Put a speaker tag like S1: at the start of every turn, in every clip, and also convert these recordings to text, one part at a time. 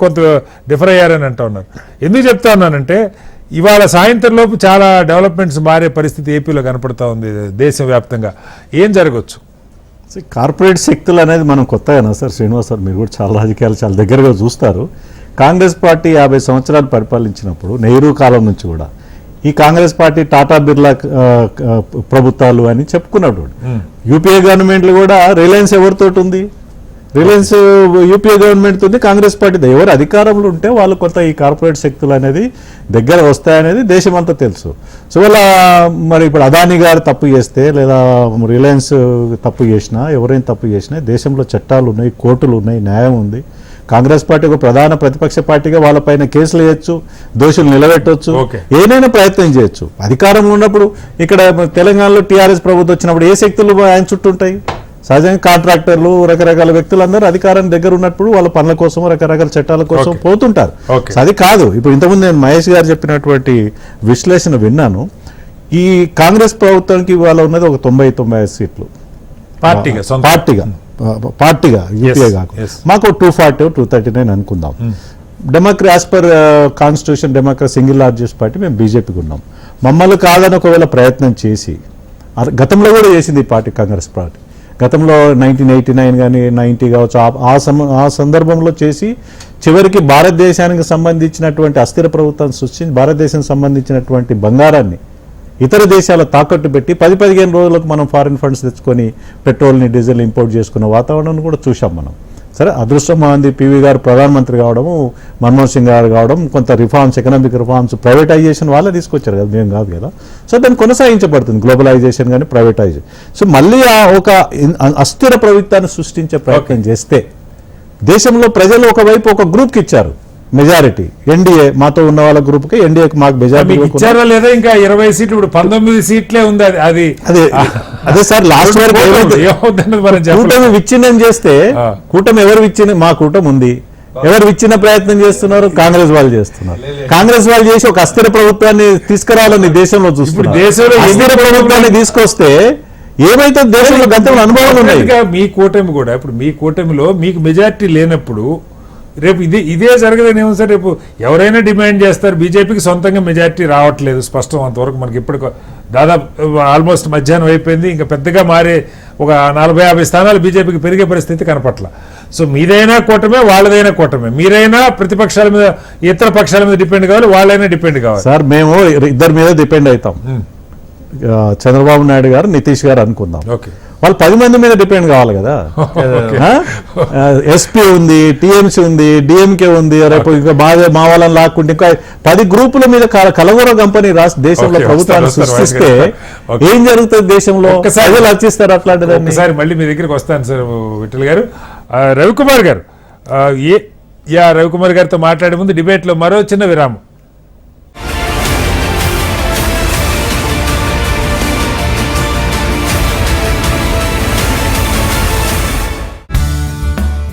S1: కొంత డిఫర్ అయ్యారని అంటూ ఉన్నారు. ఎందుకు చెప్తా ఉన్నానంటే ఇవాళ సాయంత్రంలోపు చాలా డెవలప్మెంట్స్ మారే పరిస్థితి ఏపీలో కనపడతా ఉంది దేశవ్యాప్తంగా. ఏం జరగవచ్చు?
S2: కార్పొరేట్ శక్తులు అనేది మనం కొత్తగా సార్ శ్రీనివాస్ సార్, మీరు కూడా చాలా రాజకీయాలు చాలా దగ్గరగా చూస్తారు. కాంగ్రెస్ పార్టీ 50 సంవత్సరాలు పరిపాలించినప్పుడు నెహ్రూ కాలం నుంచి కూడా ఈ కాంగ్రెస్ పార్టీ టాటా బిర్లా ప్రభుత్వాలు అని చెప్పుకున్నప్పుడు యూపీఏ గవర్నమెంట్లు కూడా రిలయన్స్ ఎవరితోటి ఉంది? రిలయన్స్ యూపీఏ గవర్నమెంట్ ఉంది, కాంగ్రెస్ పార్టీ. ఎవరు అధికారంలో ఉంటే వాళ్ళు కొంత ఈ కార్పొరేట్ శక్తులు అనేది దగ్గర వస్తాయనేది దేశమంతా తెలుసు. సో వాళ్ళ మరి ఇప్పుడు అదానీ గారు తప్పు చేస్తే లేదా రిలయన్స్ తప్పు చేసినా ఎవరైనా తప్పు చేసినా దేశంలో చట్టాలు ఉన్నాయి, కోర్టులు ఉన్నాయి, న్యాయం ఉంది. కాంగ్రెస్ పార్టీ ఒక ప్రధాన ప్రతిపక్ష పార్టీగా వాళ్ళపైన కేసులు వేయచ్చు, దోషులు నిలబెట్టవచ్చు, ఏదైనా ప్రయత్నం చేయొచ్చు. అధికారంలో ఉన్నప్పుడు ఇక్కడ తెలంగాణలో టీఆర్ఎస్ ప్రభుత్వం వచ్చినప్పుడు ఏ శక్తులు ఆయన చుట్టూ ఉంటాయి? సహజంగా కాంట్రాక్టర్లు, రకరకాల వ్యక్తులు అందరూ అధికారం దగ్గర ఉన్నప్పుడు వాళ్ళ పనుల కోసం రకరకాల చట్టాల కోసం పోతుంటారు. అది కాదు. ఇప్పుడు ఇంతకుముందు నేను మహేష్ గారు చెప్పినటువంటి విశ్లేషణ విన్నాను. ఈ కాంగ్రెస్ ప్రభుత్వానికి ఇవాళ ఉన్నది ఒక 90-95 సీట్లు పార్టీగా యూపీఏ కాకుండా. మాకు 240-239 అనుకుందాం. Democracy as per constitution democracy single largest party మేము బీజేపీకి ఉన్నాం. మమ్మల్ని కాదని ఒకవేళ ప్రయత్నం చేసి గతంలో కూడా చేసింది ఈ పార్టీ కాంగ్రెస్ పార్టీ. గతంలో 1989 కానీ 90 కావచ్చు ఆ సందర్భంలో చేసి చివరికి భారతదేశానికి సంబంధించినటువంటి అస్థిర ప్రభుత్వాన్ని సృష్టించి భారతదేశానికి సంబంధించినటువంటి బంగారాన్ని ఇతర దేశాల తాకట్టు పెట్టి 10-15 రోజులకు మనం ఫారిన్ ఫండ్స్ తెచ్చుకొని పెట్రోల్ని డీజిల్ ఇంపోర్ట్ చేసుకున్న వాతావరణాన్ని కూడా చూసాం మనం. సరే, అదృష్టం మాంది పివి గారు ప్రధానమంత్రి కావడము, మన్మోహన్ సింగ్ గారు కావడం, కొంత రిఫార్మ్స్, ఎకనామిక్ రిఫార్మ్స్, ప్రైవేటైజేషన్ వాళ్ళే తీసుకొచ్చారు కదా, మేము కాదు కదా. సో దాన్ని కొనసాగించబడుతుంది, గ్లోబలైజేషన్ కానీ ప్రైవేటైజేషన్. సో మళ్ళీ ఒక అస్థిర ప్రభుత్వాన్ని సృష్టించే ప్రయత్నం చేస్తే దేశంలో ప్రజలు ఒకవైపు ఒక గ్రూప్కి ఇచ్చారు మెజారిటీ, ఎన్డీఏ మాతో ఉన్న వాళ్ళ గ్రూప్కి, ఎన్డీఏకి మాకు మెజారిటీ
S1: ఇచ్చారా లేదా? ఇంకా 20 సీట్లు, ఇప్పుడు 19 సీట్లే ఉంది.
S2: అదే సార్, లాస్ట్ వరకు కూటమి విచ్ఛిన్నం చేస్తే, కూటమి ఎవరు విచ్ఛిన్న, మా కూటమి ఉంది, ఎవరు విచ్ఛిన్న ప్రయత్నం చేస్తున్నారు? కాంగ్రెస్ వాళ్ళు చేస్తున్నారు. కాంగ్రెస్ వాళ్ళు చేసి ఒక అస్థిర ప్రభుత్వాన్ని తీసుకురావాలని దేశంలో చూస్తున్నారు. అస్థిర ప్రభుత్వాన్ని తీసుకొస్తే ఏమైతే దేశంలో గతంలో అనుభవాలు ఉన్నాయి.
S1: మీ కూటమి కూడా ఇప్పుడు మీ కూటమిలో మీకు మెజారిటీ లేనప్పుడు రేపు ఇదే జరగదని ఏమో సార్. రేపు ఎవరైనా డిమాండ్ చేస్తారు. బీజేపీకి సొంతంగా మెజారిటీ రావట్లేదు స్పష్టం, అంతవరకు మనకి ఇప్పుడు దాదాపు ఆల్మోస్ట్ మధ్యాహ్నం అయిపోయింది. ఇంకా పెద్దగా మారే ఒక 40-50 స్థానాలు బీజేపీకి పెరిగే పరిస్థితి కనపట్ల. సో మీదైనా కూటమే, వాళ్ళదైనా కూటమే. మీరైనా ప్రతిపక్షాల మీద, ఇతర పక్షాల మీద డిపెండ్ కావాలి, వాళ్ళైనా డిపెండ్ కావాలి.
S2: సార్ మేము ఇద్దరి మీద డిపెండ్ అవుతాం. చంద్రబాబు నాయుడు గారు, నితీష్ గారు అనుకుందాం. వాళ్ళు 10 మంది మీద డిపెండ్ కావాలి కదా. ఎస్పీ ఉంది, టీఎంసీ ఉంది, డిఎంకే ఉంది, రేపు ఇంకా మా వాళ్ళని లాక్కుంటే ఇంకా 10 గ్రూపుల మీద కలవర కంపెనీ దేశంలో ప్రభుత్వాన్ని సృష్టిస్తే ఏం జరుగుతుంది దేశంలో? ప్రజలు వచ్చేస్తారు అట్లాంటిది.
S1: ఒకసారి మళ్ళీ మీ దగ్గరికి వస్తాను సార్ విఠల్ గారు. రవికుమార్ గారు, రవికుమార్ గారితో మాట్లాడే ముందు డిబేట్లో మరో చిన్న విరామం.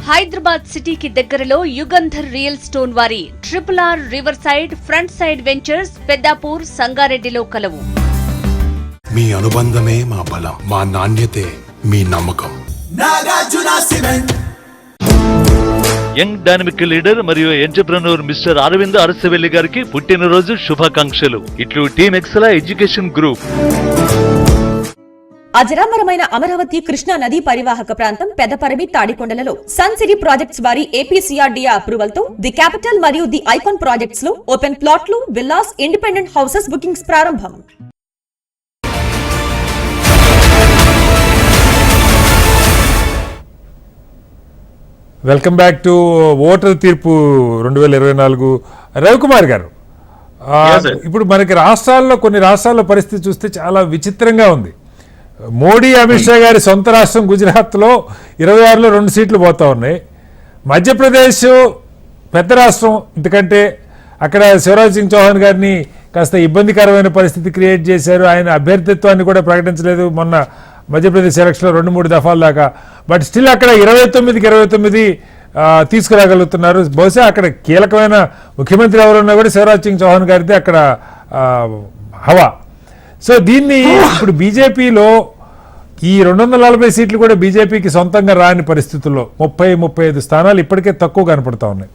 S3: హైదరాబాద్ సిటీకి దగ్గరలో యుగంధర్ రియల్ స్టోన్ వారి RRR river side, front side ventures, Peddapur, సంగారెడ్డిలో కలవు.
S4: మీ అనుబంధమే మా బలం, మా నాణ్యతే మీ నమ్మకం.
S5: యంగ్ డైనమిక్ లీడర్ మరియు ఎంటర్ప్రెన్యూర్ మిస్టర్ అరవింద్ అరసవెల్లి గారికి పుట్టినరోజు శుభాకాంక్షలు. ఇట్లు టీమ్ ఎక్సలా ఎడ్యుకేషన్ గ్రూప్.
S6: అజరామరమైన అమరావతి కృష్ణా నదీ పరివాహక ప్రాంతం పెదపరిమి, తాడికొండలలో సన్ సిటీ ప్రాజెక్ట్స్ వారి ఏపీసీఆర్డీఏ అప్రూవల్ తో ది క్యాపిటల్ మరియు ది ఐకాన్ ప్రాజెక్ట్స్ లో ఓపెన్ ప్లాట్లు, విల్లాస్, ఇండిపెండెంట్ హౌసెస్ బుకింగ్స్ ప్రారంభం.
S1: వెల్కమ్ బ్యాక్ టు ఓటర్ తీర్పు 2024. రవికుమార్ గారు, ఇప్పుడు మనకి రాష్ట్రాల్లో, కొన్ని రాష్ట్రాల్లో పరిస్థితి చూస్తే చాలా విచిత్రంగా ఉంది. మోడీ, అమిత్ షా గారి సొంత రాష్ట్రం గుజరాత్లో 26లో 2 సీట్లు పోతా ఉన్నాయి. మధ్యప్రదేశ్ పెద్ద రాష్ట్రం, ఎందుకంటే అక్కడ శివరాజ్ సింగ్ చౌహాన్ గారిని కాస్త ఇబ్బందికరమైన పరిస్థితి క్రియేట్ చేశారు. ఆయన అభ్యర్థిత్వాన్ని కూడా ప్రకటించలేదు మొన్న మధ్యప్రదేశ్ ఎలక్షన్లో 2-3 దఫాల దాకా. బట్ స్టిల్ అక్కడ 29కి 29 తీసుకురాగలుగుతున్నారు. బహుశా అక్కడ కీలకమైన ముఖ్యమంత్రి ఎవరున్నా కూడా శివరాజ్ సింగ్ చౌహాన్ గారిది అక్కడ హవా. సో దీన్ని ఇప్పుడు బీజేపీలో ఈ 240 సీట్లు కూడా బీజేపీకి సొంతంగా రాని పరిస్థితుల్లో 30-35 స్థానాలు ఇప్పటికే తక్కువ కనపడతా ఉన్నాయి.